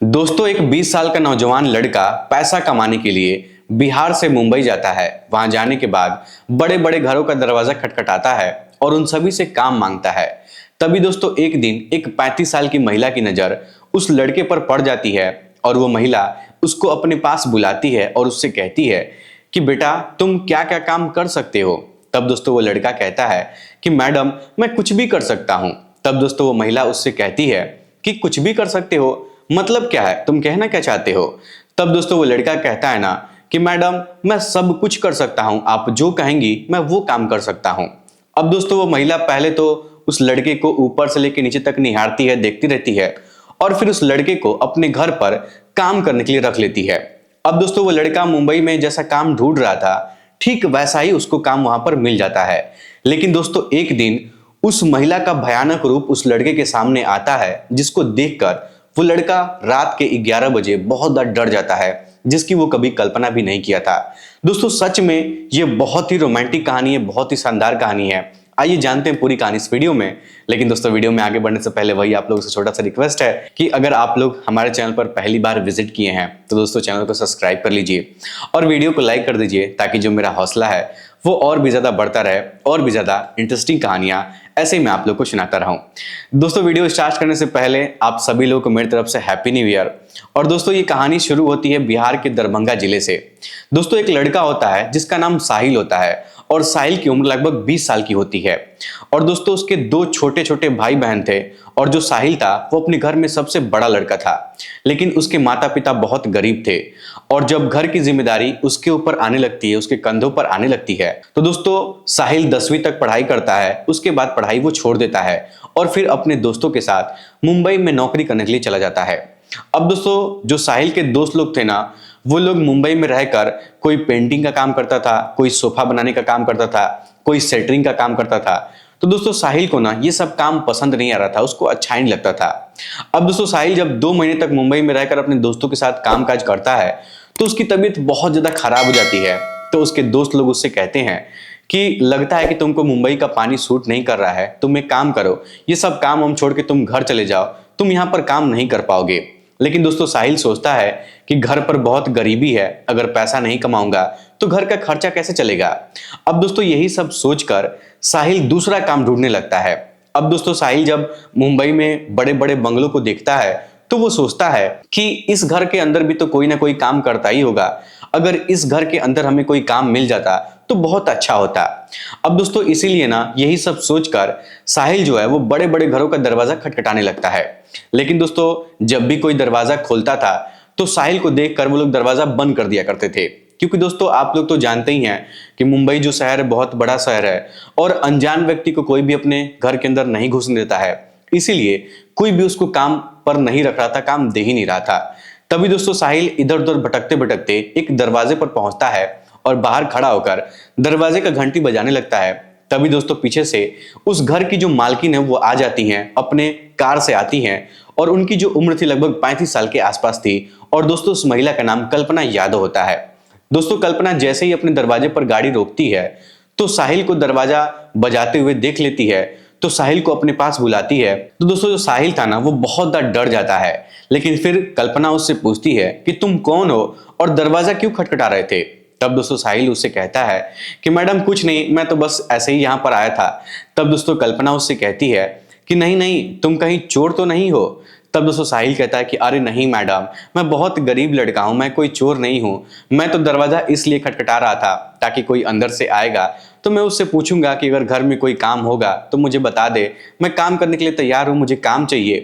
दोस्तों, एक 20 साल का नौजवान लड़का पैसा कमाने के लिए बिहार से मुंबई जाता है। वहां जाने के बाद बड़े बड़े घरों का दरवाजा खटखटाता है और उन सभी से काम मांगता है। तभी दोस्तों एक दिन एक 35 साल की महिला की नजर उस लड़के पर पड़ जाती है और वो महिला उसको अपने पास बुलाती है और उससे कहती है कि बेटा, तुम क्या क्या काम कर सकते हो। तब दोस्तों वो लड़का कहता है कि मैडम, मैं कुछ भी कर सकता हूं। तब दोस्तों वो महिला उससे कहती है कि कुछ भी कर सकते हो, मतलब क्या है, तुम कहना क्या चाहते हो। तब दोस्तों वो लड़का कहता है ना कि मैडम, मैं सब कुछ कर सकता हूं, आप जो कहेंगी मैं वो काम कर सकता हूं। अब दोस्तों वो महिला पहले तो उस लड़के को ऊपर से लेकर नीचे तक निहारती है, देखती रहती है और फिर उस लड़के को अपने घर पर काम करने के लिए रख लेती है। अब दोस्तों वो लड़का मुंबई में जैसा काम ढूंढ रहा था, ठीक वैसा ही उसको काम वहां पर मिल जाता है। लेकिन दोस्तों एक दिन उस महिला का भयानक रूप उस लड़के के सामने आता है, जिसको देखकर वो लड़का रात के 11 बजे बहुत ज्यादा डर जाता है, जिसकी वो कभी कल्पना भी नहीं किया था। दोस्तों सच में ये बहुत ही रोमांटिक कहानी है, बहुत ही शानदार कहानी है। आइए जानते हैं पूरी कहानी इस वीडियो में। लेकिन दोस्तों वीडियो में आगे बढ़ने से पहले वही आप लोगों से छोटा सा रिक्वेस्ट है कि अगर आप लोग हमारे चैनल पर पहली बार विजिट किए हैं तो दोस्तों चैनल को सब्सक्राइब कर लीजिए और वीडियो को लाइक कर दीजिए, ताकि जो मेरा हौसला है वो और भी ज्यादा बढ़ता रहे और भी ज्यादा इंटरेस्टिंग कहानियां ऐसे ही मैं आप लोग को सुनाता रहूं। दोस्तों वीडियो स्टार्ट करने से पहले आप सभी लोगों को मेरी तरफ से हैप्पी न्यू ईयर। और दोस्तों ये कहानी शुरू होती है बिहार के दरभंगा जिले से। दोस्तों एक लड़का होता है जिसका नाम साहिल होता है और साहिल की उम्र लगभग 20 साल की होती है। और दोस्तों उसके दो छोटे छोटे भाई बहन थे और जो साहिल था वो अपने घर में सबसे बड़ा लड़का था। लेकिन उसके माता पिता बहुत गरीब थे और जब घर की जिम्मेदारी उसके ऊपर आने लगती है, उसके कंधों पर आने लगती है, तो दोस्तों साहिल 10वीं तक पढ़ाई करता है। उसके बाद पढ़ाई वो छोड़ देता है और फिर अपने दोस्तों के साथ मुंबई में नौकरी करने के लिए चला जाता है। अब दोस्तों जो साहिल के दोस्त लोग थे ना, वो लोग मुंबई में रहकर कोई पेंटिंग का काम करता था, कोई सोफा बनाने का काम करता था, कोई सेटरिंग का काम करता था। तो दोस्तों साहिल को ना ये सब काम पसंद नहीं आ रहा था, उसको अच्छा नहीं लगता था। अब दोस्तों साहिल जब 2 महीने तक मुंबई में रहकर अपने दोस्तों के साथ काम काज करता है तो उसकी तबीयत बहुत ज्यादा खराब हो जाती है। तो उसके दोस्त लोग उससे कहते हैं कि लगता है कि तुमको मुंबई का पानी सूट नहीं कर रहा है, तुम एक काम करो, ये सब काम हम छोड़ के तुम घर चले जाओ, तुम यहाँ पर काम नहीं कर पाओगे। लेकिन दोस्तों साहिल सोचता है कि घर पर बहुत गरीबी है, अगर पैसा नहीं कमाऊंगा तो घर का खर्चा कैसे चलेगा। अब दोस्तों यही सब सोचकर साहिल दूसरा काम ढूंढने लगता है। अब दोस्तों साहिल जब मुंबई में बड़े बड़े बंगलों को देखता है तो वो सोचता है कि इस घर के अंदर भी तो कोई ना कोई काम करता ही होगा, अगर इस घर के अंदर हमें कोई काम मिल जाता तो बहुत अच्छा होता। अब दोस्तों इसीलिए ना यही सब सोचकर साहिल जो है वो बड़े बड़े घरों का दरवाजा खटखटाने लगता है। लेकिन दोस्तों जब भी कोई दरवाजा खोलता था तो साहिल को देखकर वो लोग दरवाजा बंद कर दिया करते थे, क्योंकि दोस्तों आप लोग तो जानते ही हैं कि मुंबई जो शहर है बहुत बड़ा शहर है और अनजान व्यक्ति को कोई भी अपने घर के अंदर नहीं घुसने देता है। इसीलिए कोई भी उसको काम पर नहीं रख रहा था, काम दे ही नहीं रहा था। तभी दोस्तों साहिल इधर उधर भटकते भटकते एक दरवाजे पर पहुंचता है और बाहर खड़ा होकर दरवाजे का घंटी बजाने लगता है। तभी दोस्तों पीछे से उस घर की जो मालकिन है वो आ जाती हैं, अपने कार से आती हैं और उनकी जो उम्र थी लगभग 35 साल के आसपास थी। और दोस्तों उस महिला का नाम कल्पना यादव होता है। दोस्तों कल्पना जैसे ही अपने दरवाजे पर गाड़ी रोकती है तो साहिल को दरवाजा बजाते हुए देख लेती है, तो साहिल को अपने पास बुलाती है। तो दोस्तों जो साहिल था ना वो बहुत ज्यादा डर जाता है। लेकिन फिर कल्पना उससे पूछती है कि तुम कौन हो और दरवाजा क्यों खटखटा रहे थे। तब दोस्तों साहिल उससे कहता है कि मैडम कुछ नहीं, मैं तो बस ऐसे ही यहाँ पर आया था। तब दोस्तों कल्पना उससे कहती है कि नहीं नहीं, तुम कहीं चोर तो नहीं हो। तब दोस्तों साहिल कहता है कि अरे नहीं मैडम, मैं बहुत गरीब लड़का हूं, मैं कोई चोर नहीं हूं, मैं तो दरवाजा इसलिए खटखटा रहा था ताकि कोई अंदर से आएगा तो मैं उससे पूछूंगा कि अगर घर में कोई काम होगा तो मुझे बता दे, मैं काम करने के लिए तैयार हूं, मुझे काम चाहिए।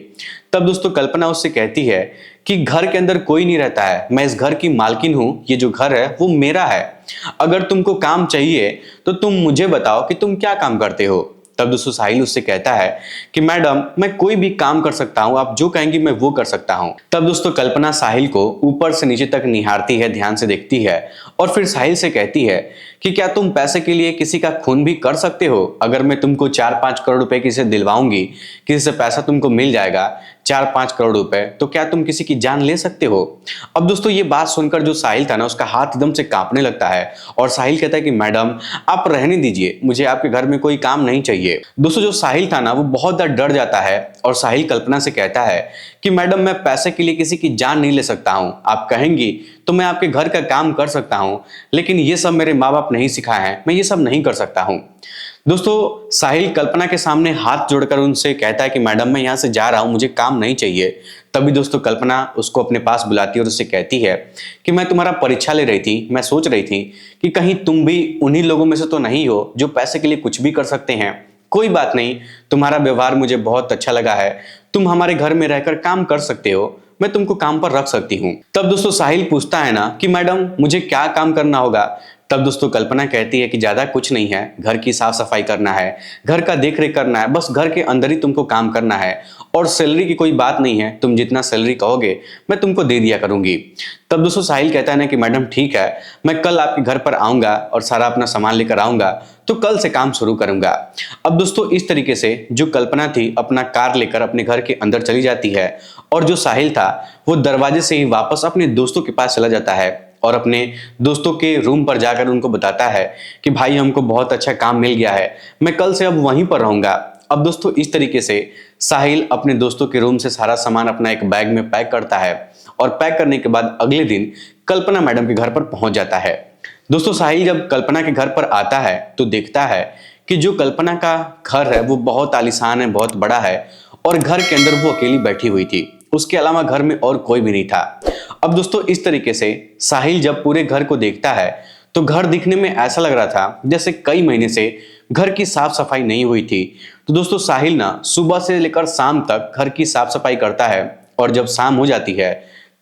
तब दोस्तों कल्पना उससे कहती है कि घर के अंदर कोई नहीं रहता है, मैं इस घर की मालकिन हूं, ये जो घर है वो मेरा है, अगर तुमको काम चाहिए तो तुम मुझे बताओ कि तुम क्या काम करते हो। तब दोस्तों साहिल उससे कहता है कि मैडम मैं कोई भी काम कर सकता हूं, आप जो कहेंगी मैं वो कर सकता हूं। तब दोस्तों कल्पना साहिल को ऊपर से नीचे तक निहारती है, ध्यान से देखती है और फिर साहिल से कहती है कि क्या तुम पैसे के लिए किसी का खून भी कर सकते हो? अगर मैं तुमको 4-5 करोड़ रुपए किसी से दिलवाऊंगी, किसी से पैसा तुमको मिल जाएगा 4-5 करोड़ रुपए, तो क्या तुम किसी की जान ले सकते हो? अब दोस्तों ये बात सुनकर जो साहिल था ना, उसका हाथ एकदम से कांपने लगता है और साहिल कहता है कि मैडम आप रहने दीजिए, मुझे आपके घर में कोई काम नहीं चाहिए। दोस्तों जो साहिल था ना, वो बहुत ज़्यादा डर जाता है और साहिल कल्पना से कहता है कि मैडम मैं पैसे के लिए किसी की जान नहीं ले सकता हूं, आप कहेंगी तो मैं आपके घर का काम कर सकता हूं, लेकिन ये सब मेरे माँ बाप नहीं सिखाए हैं, मैं ये सब नहीं कर सकता हूं। दोस्तों साहिल कल्पना के सामने हाथ जोड़कर उनसे कहता है कि मैडम मैं यहां से जा रहा हूं, मुझे काम नहीं चाहिए। तभी दोस्तों कल्पना उसको अपने पास बुलाती है और उससे कहती है कि मैं तुम्हारा परीक्षा ले रही थी, मैं सोच रही थी कि कहीं तुम भी उन्हीं लोगों में से तो नहीं हो जो पैसे के लिए कुछ भी कर सकते हैं। कोई बात नहीं, तुम्हारा व्यवहार मुझे बहुत अच्छा लगा है, तुम हमारे घर में रहकर काम कर सकते हो, मैं तुमको काम पर रख सकती हूँ। तब दोस्तों साहिल पूछता है ना कि मैडम मुझे क्या काम करना होगा? तब दोस्तों कल्पना कहती है कि ज्यादा कुछ नहीं है, घर की साफ सफाई करना है, घर का देख रेख करना है, बस घर के अंदर ही तुमको काम करना है और सैलरी की कोई बात नहीं है, तुम जितना सैलरी कहोगे मैं तुमको दे दिया करूंगी। तब दोस्तों साहिल कहता है ना कि मैडम ठीक है, मैं कल आपके घर पर आऊंगा और सारा अपना सामान लेकर आऊंगा, तो कल से काम शुरू करूंगा। अब दोस्तों इस तरीके से जो कल्पना थी अपना कार लेकर अपने घर के अंदर चली जाती है और जो साहिल था वो दरवाजे से ही वापस अपने दोस्तों के पास चला जाता है और अपने दोस्तों के रूम पर जाकर उनको बताता है कि भाई हमको बहुत अच्छा काम मिल गया है, मैं कल से अब वहीं पर रहूंगा। अब दोस्तों इस तरीके से साहिल अपने दोस्तों के रूम से सारा सामान अपना एक बैग में पैक करता है और पैक करने के बाद अगले दिन कल्पना मैडम के घर पर पहुंच जाता है। दोस्तों साहिल जब कल्पना के घर पर आता है तो देखता है कि जो कल्पना का घर है वो बहुत आलीशान है, बहुत बड़ा है और घर के अंदर वो अकेली बैठी हुई थी, उसके अलावा घर में और कोई भी नहीं था। अब दोस्तों इस तरीके से साहिल जब पूरे घर को देखता है तो घर दिखने में ऐसा लग रहा था जैसे कई महीने से घर की साफ सफाई नहीं हुई थी। तो दोस्तों साहिल ना सुबह से लेकर शाम तक घर की साफ सफाई करता है और जब शाम हो जाती है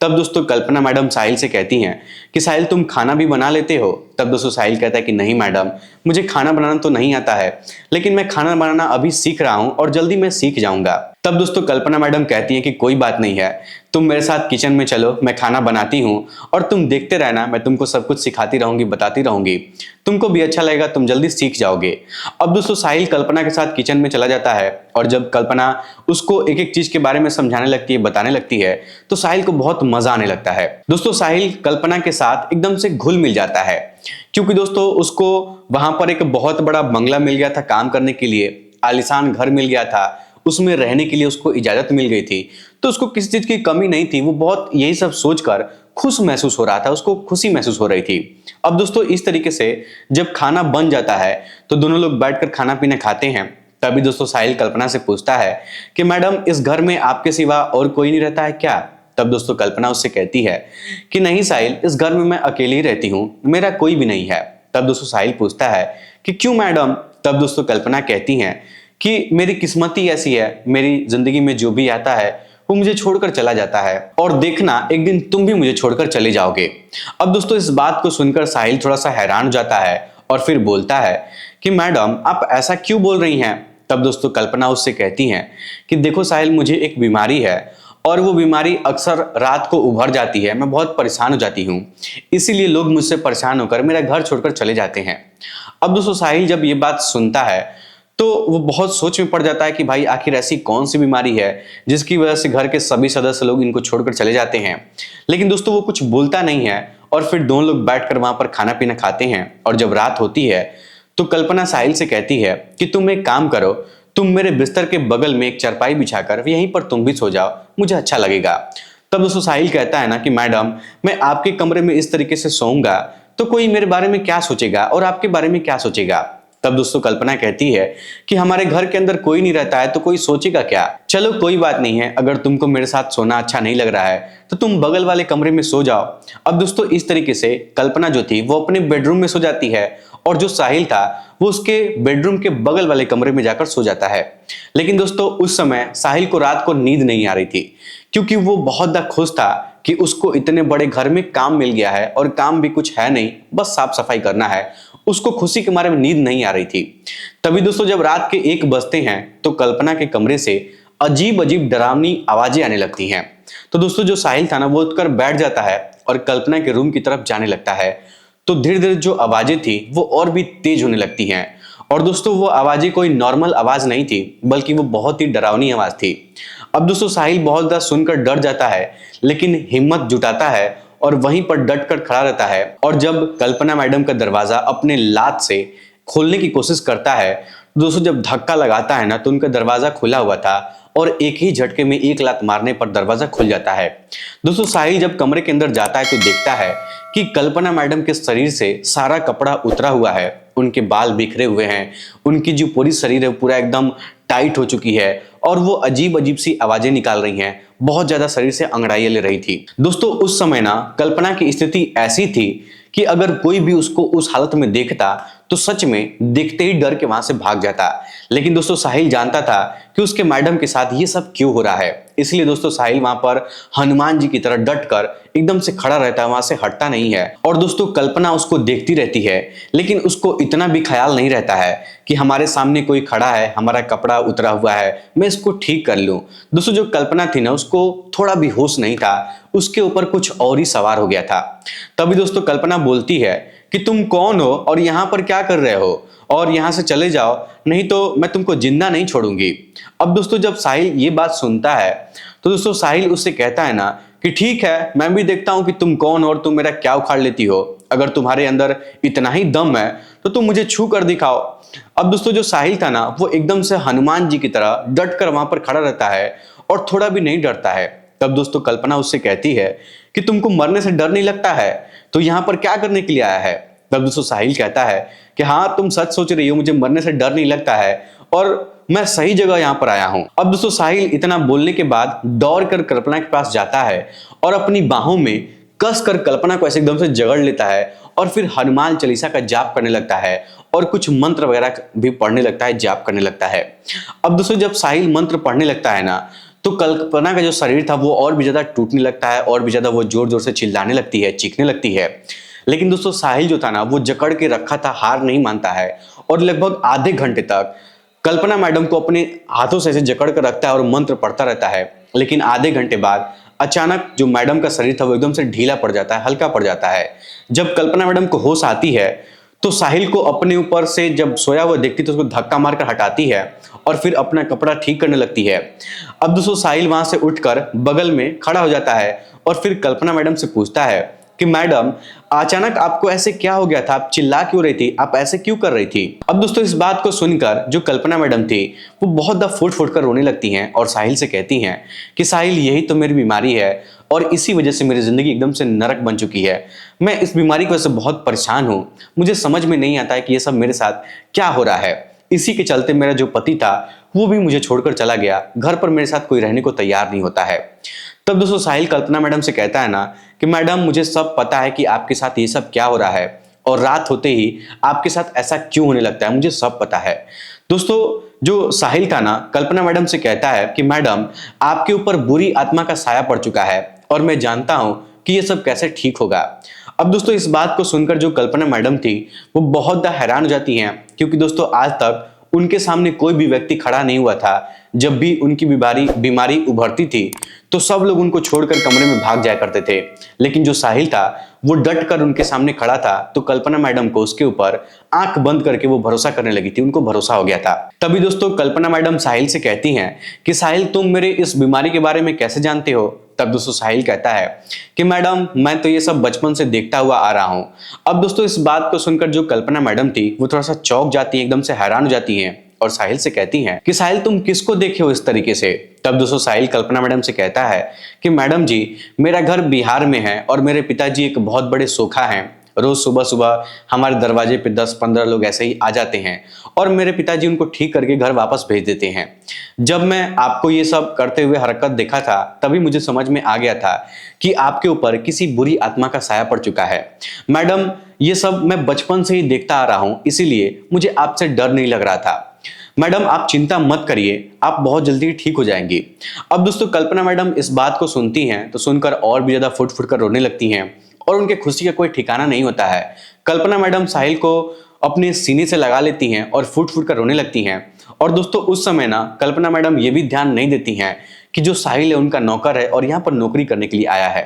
तब दोस्तों कल्पना मैडम साहिल से कहती हैं कि साहिल तुम खाना भी बना लेते हो? तब दोस्तों साहिल कहता है कि नहीं मैडम, मुझे खाना बनाना तो नहीं आता है, लेकिन मैं खाना बनाना अभी सीख रहा हूं और जल्दी मैं सीख जाऊंगा। तब दोस्तों कल्पना मैडम कहती हैं कि कोई बात नहीं है, तुम मेरे साथ किचन में चलो, मैं खाना बनाती हूँ और तुम देखते रहना, मैं तुमको सब कुछ सिखाती रहूंगी, बताती रहूंगी, तुमको भी अच्छा लगेगा, तुम जल्दी सीख जाओगे। अब दोस्तों साहिल कल्पना के साथ किचन में चला जाता है और जब कल्पना उसको एक एक चीज के बारे में समझाने लगती है, बताने लगती है, तो साहिल को बहुत मजा आने लगता है। दोस्तों साहिल कल्पना के साथ एकदम से घुल मिल जाता है क्योंकि दोस्तों उसको वहां पर एक बहुत बड़ा बंगला मिल गया था काम करने के लिए, आलीशान घर मिल गया था, उसमें रहने के लिए उसको इजाजत मिल गई थी, तो उसको किसी चीज की कमी नहीं थी। वो बहुत यही सब सोचकर खुश महसूस हो रहा था, उसको खुशी महसूस हो रही थी। अब दोस्तों इस तरीके से जब खाना बन जाता है तो दोनों लोग बैठकर खाना पीना खाते हैं। तभी दोस्तों साहिल कल्पना से पूछता है कि मैडम इस घर में आपके सिवा और कोई नहीं रहता है क्या? तब दोस्तों कल्पना उससे कहती है कि नहीं साहिल, इस घर में मैं अकेली ही रहती हूँ, मेरा कोई भी नहीं है। तब दोस्तों साहिल पूछता है कि क्यों मैडम? तब दोस्तों कल्पना कहती हैं कि मेरी किस्मत ही ऐसी है, मेरी जिंदगी में जो भी आता है वो मुझे छोड़कर चला जाता है और देखना एक दिन तुम भी मुझे छोड़कर चले जाओगे। अब दोस्तों इस बात को सुनकर साहिल थोड़ा सा हैरान हो जाता है और फिर बोलता है कि मैडम आप ऐसा क्यों बोल रही हैं? तब दोस्तों कल्पना उससे कहती हैं कि देखो साहिल, मुझे एक बीमारी है और वो बीमारी अक्सर रात को उभर जाती है, मैं बहुत परेशान हो जाती हूँ, इसीलिए लोग मुझसे परेशान होकर मेरा घर छोड़कर चले जाते हैं। अब दोस्तों साहिल जब ये बात सुनता है तो वो बहुत सोच में पड़ जाता है कि भाई आखिर ऐसी कौन सी बीमारी है जिसकी वजह से घर के सभी सदस्य लोग इनको छोड़कर चले जाते हैं। लेकिन दोस्तों वो कुछ बोलता नहीं है और फिर दोनों लोग बैठकर वहां पर खाना पीना खाते हैं और जब रात होती है तो कल्पना साहिल से कहती है कि तुम एक काम करो, तुम मेरे बिस्तर के बगल में एक चारपाई बिछाकर यहीं पर तुम भी सो जाओ, मुझे अच्छा लगेगा। तब दोस्तों साहिल कहता है ना कि मैडम मैं आपके कमरे में इस तरीके से सोऊंगा तो कोई मेरे बारे में क्या सोचेगा और आपके बारे में क्या सोचेगा? तब दोस्तों कल्पना कहती है कि हमारे घर के अंदर कोई नहीं रहता है तो कोई सोचेगा क्या? चलो कोई बात नहीं है, अगर तुमको मेरे साथ सोना अच्छा नहीं लग रहा है तो तुम बगल वाले कमरे में सो जाओ। अब दोस्तों इस तरीके से कल्पना जो थी वो अपने बेडरूम में सो जाती है और जो साहिल था वो उसके बेडरूम के बगल वाले कमरे में जाकर सो जाता है। लेकिन दोस्तों उस समय साहिल को रात को नींद नहीं आ रही थी क्योंकि वो बहुत ज्यादा खुश था कि उसको इतने बड़े घर में काम मिल गया है और काम भी कुछ है नहीं, बस साफ सफाई करना है। उसको खुशी के मारे में नींद नहीं आ रही थी। तभी दोस्तों जब रात के 1 बजते हैं तो कल्पना के कमरे से अजीब अजीब डरावनी आवाजें आने लगती हैं। तो दोस्तों जो साहिल था ना वो उठकर बैठ जाता है और कल्पना के रूम की तरफ जाने लगता है। तो धीरे धीरे जो आवाजें थी वो और भी तेज होने लगती हैं। और दोस्तों वो आवाजें कोई नॉर्मल आवाज नहीं थी, बल्कि वो बहुत ही डरावनी आवाज थी। अब दोस्तों साहिल बहुत ज्यादा सुनकर डर जाता है, लेकिन हिम्मत जुटाता है और वहीं पर डट कर खड़ा रहता है। और जब कल्पना मैडम का दरवाजा अपने लात से खोलने की कोशिश करता है, तो दोस्तों जब धक्का लगाता है ना, तो उनका दरवाजा खुला हुआ था और एक ही झटके में एक लात मारने पर दरवाजा खुल जाता है। दोस्तों साहिल जब कमरे के अंदर जाता है तो देखता है कि कल्पना मैडम के शरीर से सारा कपड़ा उतरा हुआ है, उनके बाल बिखरे हुए हैं, उनकी जो पूरी शरीर है पूरा एकदम टाइट हो चुकी है और वो अजीब अजीब सी आवाजें निकाल रही हैं, बहुत ज्यादा शरीर से अंगड़ाइयां ले रही थी। दोस्तों उस समय ना कल्पना की स्थिति ऐसी थी कि अगर कोई भी उसको उस हालत में देखता तो सच में देखते ही डर के वहां से भाग जाता। लेकिन दोस्तों साहिल जानता था कि उसके मैडम के साथ ये सब क्यों हो रहा है, इसलिए दोस्तों साहिल वहां पर हनुमान जी की तरह डटकर एकदम से खड़ा रहता है, वहां से हटता नहीं है। और दोस्तों कल्पना उसको देखती रहती है, लेकिन उसको इतना भी ख्याल नहीं रहता है कि हमारे सामने कोई खड़ा है, हमारा कपड़ा उतरा हुआ है, मैं इसको ठीक कर लूं। दोस्तों जो कल्पना थी ना, उसको थोड़ा भी होश नहीं था, उसके ऊपर कुछ और ही सवार हो गया था। तभी दोस्तों कल्पना बोलती है कि तुम कौन हो और यहाँ पर क्या कर रहे हो, और यहाँ से चले जाओ, नहीं तो मैं तुमको जिंदा नहीं छोड़ूंगी। अब दोस्तों जब साहिल ये बात सुनता है तो दोस्तों साहिल उससे कहता है ना कि ठीक है, मैं भी देखता हूं कि तुम कौन हो और तुम मेरा क्या उखाड़ लेती हो। अगर तुम्हारे अंदर इतना ही दम है तो तुम मुझे छू कर दिखाओ। अब दोस्तों जो साहिल था ना, वो एकदम से हनुमान जी की तरह डट कर वहां पर खड़ा रहता है और थोड़ा भी नहीं डरता है। तब दोस्तों कल्पना उससे कहती है कि तुमको मरने से डर नहीं लगता है, तो यहाँ पर क्या करने के लिए आया है। तब दोस्तों साहिल कहता है कि हाँ तुम सच सोच रही हो, मुझे मरने से डर नहीं लगता है और मैं सही जगह यहाँ पर आया हूं। अब दोस्तों साहिल इतना बोलने के बाद दौड़ कर कल्पना के पास जाता है और अपनी बाहों में कस कर कल्पना को ऐसे एकदम से जकड़ लेता है और फिर हनुमान चालीसा का जाप करने लगता है और कुछ मंत्र वगैरह भी पढ़ने लगता है, जाप करने लगता है। अब दोस्तों जब साहिल मंत्र पढ़ने लगता है ना, तो कल्पना का जो शरीर था वो और भी ज्यादा टूटने लगता है और भी ज्यादा वो जोर जोर से चिल्लाने लगती है, चीखने लगती है। लेकिन दोस्तों साहिल जो था ना, वो जकड़ के रखा था, हार नहीं मानता है और लगभग आधे घंटे तक कल्पना मैडम को अपने हाथों से ऐसे जकड़ कर रखता है और मंत्र पढ़ता रहता है। लेकिन आधे घंटे बाद अचानक जो मैडम का शरीर था वो एकदम से ढीला पड़ जाता है, हल्का पड़ जाता है। जब कल्पना मैडम को होश आती है तो साहिल को अपने ऊपर से जब सोया हुआ देखती तो उसको धक्का मारकर हटाती है और फिर अपना कपड़ा ठीक करने लगती है। अब दोस्तों साहिल वहां से उठकर बगल में खड़ा हो जाता है और फिर कल्पना मैडम से पूछता है कि मैडम अचानक आपको ऐसे क्या हो गया था, आप चिल्ला क्यों रही थी, आप ऐसे क्यों कर रही थी। अब दोस्तों इस बात को सुनकर जो कल्पना मैडम थी वो बहुत दा फूट फूट कर रोने लगती हैं और साहिल से कहती हैं कि साहिल यही तो मेरी बीमारी है और इसी वजह से मेरी जिंदगी एकदम से नरक बन चुकी है। मैं इस बीमारी की वजह से बहुत परेशान हूं, मुझे समझ में नहीं आता है कि ये सब मेरे साथ क्या हो रहा है। इसी के चलते मेरा जो पति था वो भी मुझे छोड़कर चला गया, घर पर मेरे साथ कोई रहने को तैयार नहीं होता है। तब दोस्तों साहिल कल्पना मैडम से कहता है ना कि मैडम मुझे सब पता है कि आपके साथ ये सब क्या हो रहा है और रात होते ही आपके साथ ऐसा क्यों होने लगता है, मुझे सब पता है। दोस्तों जो साहिल था ना, कल्पना मैडम से कहता है कि मैडम आपके ऊपर बुरी आत्मा का साया पड़ चुका है और मैं जानता हूं कि ये सब कैसे ठीक होगा। अब दोस्तों इस बात को सुनकर जो कल्पना मैडम थी वो बहुत हैरान हो जाती हैं, क्योंकि दोस्तों आज तक उनके सामने कोई भी व्यक्ति खड़ा नहीं हुआ था। जब भी उनकी बीमारी उभरती थी तो सब लोग उनको छोड़कर कमरे में भाग जाया करते थे, लेकिन जो साहिल था वो डट कर उनके सामने खड़ा था। तो कल्पना मैडम को उसके ऊपर आंख बंद करके वो भरोसा करने लगी थी, उनको भरोसा हो गया था। तभी दोस्तों कल्पना मैडम साहिल से कहती हैं कि साहिल तुम मेरे इस बीमारी के बारे में कैसे जानते हो। तब दोस्तों साहिल कहता है कि मैडम मैं तो ये सब बचपन से देखता हुआ आ रहा हूं। अब दोस्तों इस बात को सुनकर जो कल्पना मैडम थी वो थोड़ा सा चौंक जाती है, एकदम से हैरान हो जाती हैं और साहिल से कहती हैं कि साहिल तुम किसको देखे हो इस तरीके से। तब दोस्तों साहिल कल्पना मैडम से कहता है कि मैडम जी मेरा घर बिहार में है और मेरे पिताजी एक बहुत बड़े सोखा हैं। रोज सुबह सुबह हमारे दरवाजे पे 10-15 लोग ऐसे ही आ जाते हैं और मेरे पिताजी उनको ठीक करके घर वापस भेज देते हैं। जब मैं आपको ये सब करते हुए हरकत देखा था तभी मुझे समझ में आ गया था कि आपके ऊपर किसी बुरी आत्मा का साया पड़ चुका है। मैडम ये सब मैं बचपन से ही देखता आ रहा हूं, इसीलिए मुझे आपसे डर नहीं लग रहा था। मैडम आप चिंता मत करिए, आप बहुत जल्दी ठीक हो जाएंगी। अब दोस्तों कल्पना मैडम इस बात को सुनती हैं तो सुनकर और भी ज्यादा फुट फुट कर रोने लगती हैं और उनके खुशी का कोई ठिकाना नहीं होता है। कल्पना मैडम साहिल को अपने सीने से लगा लेती हैं और फुट फुट कर रोने लगती हैं। और दोस्तों उस समय ना कल्पना मैडम ये भी ध्यान नहीं देती हैं कि जो साहिल है उनका नौकर है और यहाँ पर नौकरी करने के लिए आया है।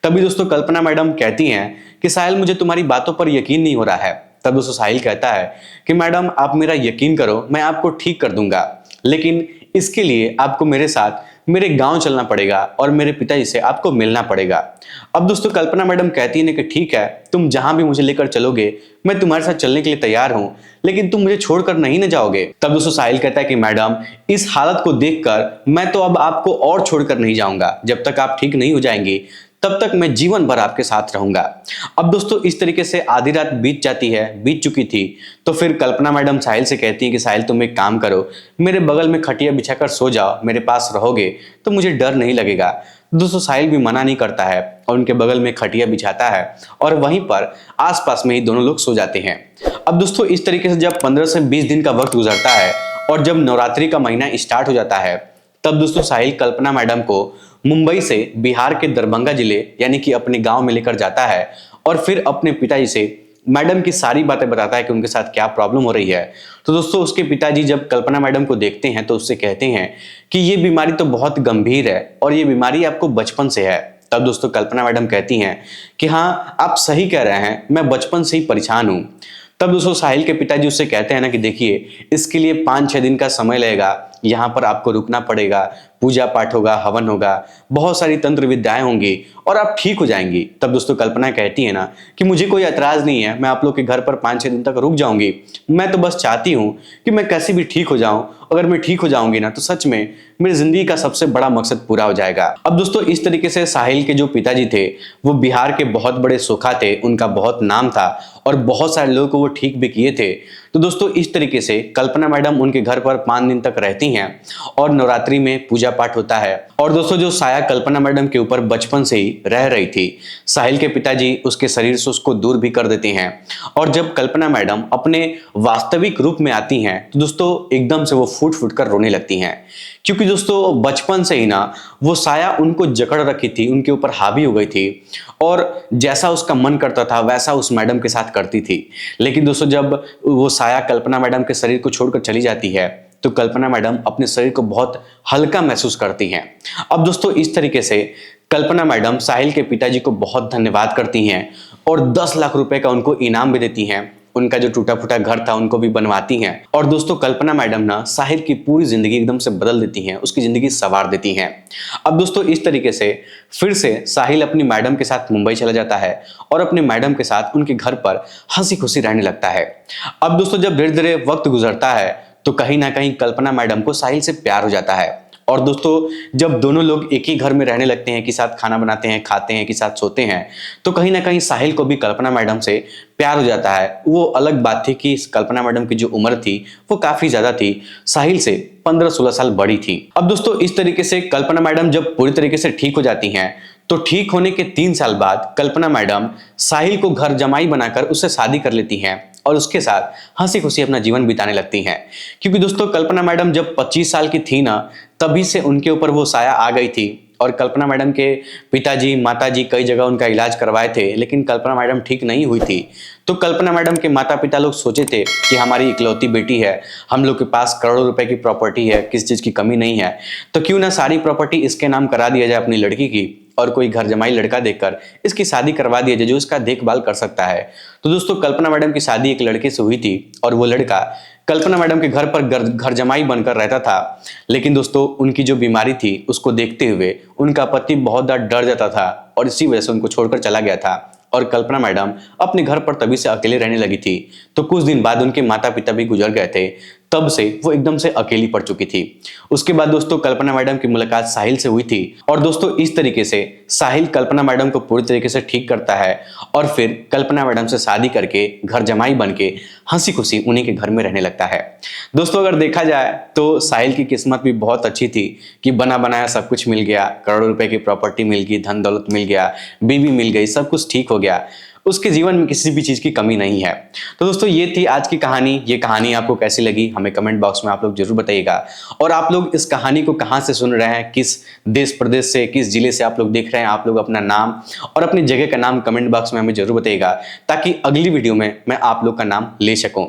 तभी दोस्तों कल्पना मैडम कहती हैं कि साहिल मुझे तुम्हारी बातों पर यकीन नहीं हो रहा है। तब दोस्तों साहिल कहता है कि मैडम आप मेरा यकीन करो, मैं आपको ठीक कर दूंगा, लेकिन इसके लिए आपको मेरे साथ मेरे गांव चलना पड़ेगा और मेरे पिताजी से आपको मिलना पड़ेगा। अब दोस्तों कल्पना मैडम कहती है कि ठीक है, तुम जहां भी मुझे लेकर चलोगे मैं तुम्हारे साथ चलने के लिए तैयार हूं, लेकिन तुम मुझे छोड़कर नहीं न जाओगे। तब दोस्तों साहिल कहता है कि मैडम इस हालत को देखकर मैं तो अब आपको और छोड़कर नहीं जाऊंगा, जब तक आप ठीक नहीं हो जाएंगी तब तक मैं जीवन भर आपके साथ रहूंगा। अब दोस्तों इस तरीके से आधी रात बीत जाती है, बीत चुकी थी। तो फिर कल्पना मैडम साहिल से कहती है कि साहिल तुम एक काम करो, मेरे बगल में खटिया बिछाकर सो जाओ, मेरे पास रहोगे तो मुझे डर नहीं लगेगा। दोस्तों साहिल भी मना नहीं करता है और उनके बगल में खटिया बिछाता है और वहीं पर आसपास में ही दोनों लोग सो जाते हैं। अब दोस्तों इस तरीके से जब 15 से 20 दिन का वक्त गुजरता है और जब नवरात्रि का महीना स्टार्ट हो जाता है, तब दोस्तों साहिल कल्पना मैडम को मुंबई से बिहार के दरभंगा जिले यानी कि अपने गांव में लेकर जाता है और फिर अपने पिताजी से मैडम की सारी बातें बताता है कि उनके साथ क्या प्रॉब्लम हो रही है। तो दोस्तों उसके पिताजी जब कल्पना मैडम को देखते हैं तो उससे कहते हैं कि ये बीमारी तो बहुत गंभीर है और ये बीमारी आपको बचपन से है। तब दोस्तों कल्पना मैडम कहती हैं कि हाँ आप सही कह रहे हैं, मैं बचपन से ही परेशान हूं। तब दोस्तों साहिल के पिताजी उससे कहते हैं ना कि देखिए इसके लिए 5-6 दिन का समय लगेगा, यहाँ पर आपको रुकना पड़ेगा, पूजा पाठ होगा, हवन होगा, बहुत सारी तंत्र विद्याएं होंगी और आप ठीक हो जाएंगी। तब दोस्तों कल्पना कहती है ना कि मुझे कोई ऐतराज नहीं है, मैं आप लोग के घर पर 5-6 दिन तक रुक जाऊंगी, मैं तो बस चाहती हूँ कि मैं कैसे भी ठीक हो जाऊं। अगर मैं ठीक हो जाऊंगी ना तो सच में मेरी जिंदगी का सबसे बड़ा मकसद पूरा हो जाएगा। अब दोस्तों इस तरीके से साहिल के जो पिताजी थे वो बिहार के बहुत बड़े सोखा थे, उनका बहुत नाम था और बहुत सारे लोगों को वो ठीक भी किए थे। तो दोस्तों इस तरीके से कल्पना मैडम उनके घर पर 5 दिन तक रहती हैं और नवरात्रि में पूजा पाठ होता है। और दोस्तों जो साया कल्पना मैडम के ऊपर बचपन से ही रह रही थी, साहिल के पिताजी उसके शरीर से उसको दूर भी कर देते हैं। और जब कल्पना मैडम अपने वास्तविक रूप में आती हैं तो दोस्तों एकदम से वो फूट फूट कर रोने लगती हैं, क्योंकि दोस्तों बचपन से ही ना वो साया उनको जकड़ रखी थी, उनके ऊपर हावी हो गई थी और जैसा उसका मन करता था वैसा उस मैडम के साथ करती थी। लेकिन दोस्तों जब वो साया कल्पना मैडम के शरीर को छोड़कर चली जाती है तो कल्पना मैडम अपने शरीर को बहुत हल्का महसूस करती हैं। अब दोस्तों इस तरीके से कल्पना मैडम साहिल के पिताजी को बहुत धन्यवाद करती हैं और 10 लाख रुपए का उनको इनाम भी देती हैं। उनका जो टूटा फूटा घर था उनको भी बनवाती हैं। और दोस्तों कल्पना मैडम ना साहिल की पूरी जिंदगी एकदम से बदल देती हैं, उसकी जिंदगी संवार देती हैं। अब दोस्तों इस तरीके से फिर से साहिल अपनी मैडम के साथ मुंबई चला जाता है और अपने मैडम के साथ उनके घर पर हंसी खुशी रहने लगता है। अब दोस्तों जब धीरे धीरे वक्त गुजरता है तो कहीं ना कहीं कल्पना मैडम को साहिल से प्यार हो जाता है। और दोस्तों जब दोनों लोग एक ही घर में रहने लगते हैं, कि साथ खाना बनाते हैं, खाते हैं, कि साथ सोते हैं, तो कहीं ना कहीं साहिल को भी कल्पना मैडम से प्यार हो जाता है। वो अलग बात थी कि कल्पना मैडम की जो उम्र थी वो काफी ज्यादा थी, साहिल से 15-16 साल बड़ी थी। अब दोस्तों इस तरीके से कल्पना मैडम जब पूरी तरीके से ठीक हो जाती हैं तो ठीक होने के 3 साल बाद कल्पना मैडम साहिल को घर जमाई बनाकर उससे शादी कर लेती हैं और उसके साथ हंसी खुशी अपना जीवन बिताने लगती हैं। क्योंकि दोस्तों कल्पना मैडम जब 25 साल की थी ना तभी से उनके ऊपर वो साया आ गई थी और कल्पना मैडम के पिताजी माताजी कई जगह उनका इलाज करवाए थे, लेकिन कल्पना मैडम ठीक नहीं हुई थी। तो कल्पना मैडम के माता पिता लोग सोचे थे कि हमारी इकलौती बेटी है, हम लोग के पास करोड़ों रुपए की प्रॉपर्टी है, किस चीज की कमी नहीं है, तो क्यों ना सारी प्रॉपर्टी इसके नाम करा दिया जाए अपनी लड़की की और कोई घर जमाई लड़का देखकर इसकी शादी करवा दिया जाए जो इसका देखभाल कर सकता है। तो दोस्तों कल्पना मैडम की शादी एक लड़के से हुई थी और वो लड़का कल्पना मैडम के घर पर घर जमाई बनकर रहता था। लेकिन दोस्तों उनकी जो बीमारी थी उसको देखते हुए उनका पति बहुत ज्यादा डर जाता था और इसी वजह से उनको छोड़कर चला गया था और कल्पना मैडम अपने घर पर तभी से अकेले रहने लगी थी। तो कुछ दिन बाद उनके माता पिता भी गुजर गए थे, तब से वो एकदम से अकेली पड़ चुकी थी। उसके बाद दोस्तों कल्पना मैडम की मुलाकात साहिल से हुई थी और दोस्तों इस तरीके से साहिल कल्पना मैडम को पूरी तरीके से ठीक करता है और फिर कल्पना मैडम से शादी करके घर जमाई बन के हंसी खुशी उन्हीं के घर में रहने लगता है। दोस्तों अगर देखा जाए तो साहिल की किस्मत भी बहुत अच्छी थी कि बना बनाया सब कुछ मिल गया, करोड़ों रुपए की प्रॉपर्टी मिल गई, धन दौलत मिल गया, बीवी मिल गई, सब कुछ ठीक हो गया, उसके जीवन में किसी भी चीज की कमी नहीं है। तो दोस्तों ये थी आज की कहानी। ये कहानी आपको कैसी लगी हमें कमेंट बॉक्स में आप लोग जरूर बताइएगा। और आप लोग इस कहानी को कहां से सुन रहे हैं, किस देश प्रदेश से, किस जिले से आप लोग देख रहे हैं, आप लोग अपना नाम और अपनी जगह का नाम कमेंट बॉक्स में हमें जरूर बताइएगा ताकि अगली वीडियो में मैं आप लोग का नाम ले सकूं।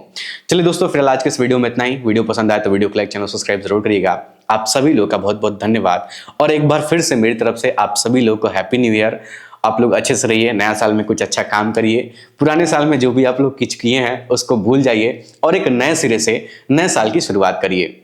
चलिए दोस्तों फिलहाल आज के इस वीडियो में इतना ही। वीडियो पसंद आए तो वीडियो को लाइक, चैनल सब्सक्राइब जरूर करिएगा। आप सभी लोग का बहुत बहुत धन्यवाद और एक बार फिर से मेरी तरफ से आप सभी लोग को हैप्पी न्यू ईयर आप लोग अच्छे से रहिए, नया साल में कुछ अच्छा काम करिए, पुराने साल में जो भी आप लोग कुछ किए हैं उसको भूल जाइए और एक नए सिरे से नए साल की शुरुआत करिए।